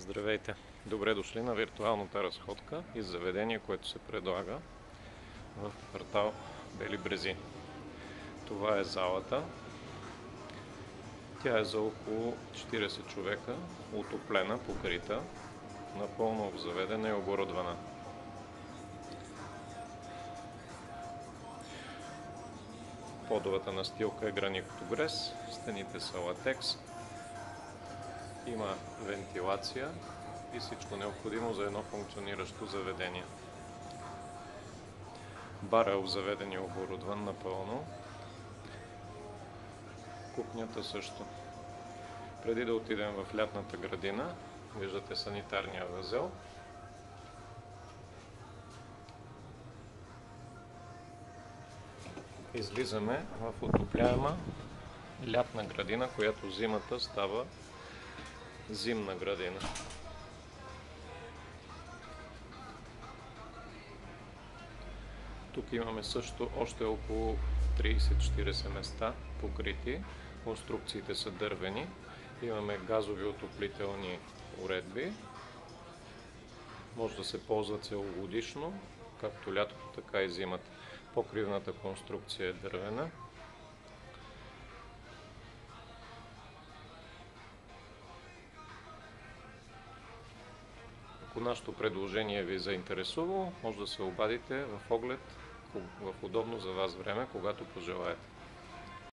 Здравейте! Добре дошли на виртуалната разходка из заведение, което се предлага в квартал Бели брези. Това е залата. Тя е за около 40 човека, отоплена, покрита, напълно обзаведена и оборудвана. Подовата настилка е граниктобрез, стените са латекс, има вентилация и всичко необходимо за едно функциониращо заведение. Бара е обзаведен и оборудван напълно. Кухнята също. Преди да отидем в лятната градина, виждате санитарния възел. Излизаме в отопляема лятна градина, която зимата става зимна градина. Тук имаме също още около 30-40 места покрити. Конструкциите са дървени. Имаме газови отоплителни уредби. Може да се ползва целогодишно, както лятото, така и зимата. Покривната конструкция е дървена. Ако нашето предложение ви заинтересува, може да се обадите в оглед в удобно за вас време, когато пожелаете.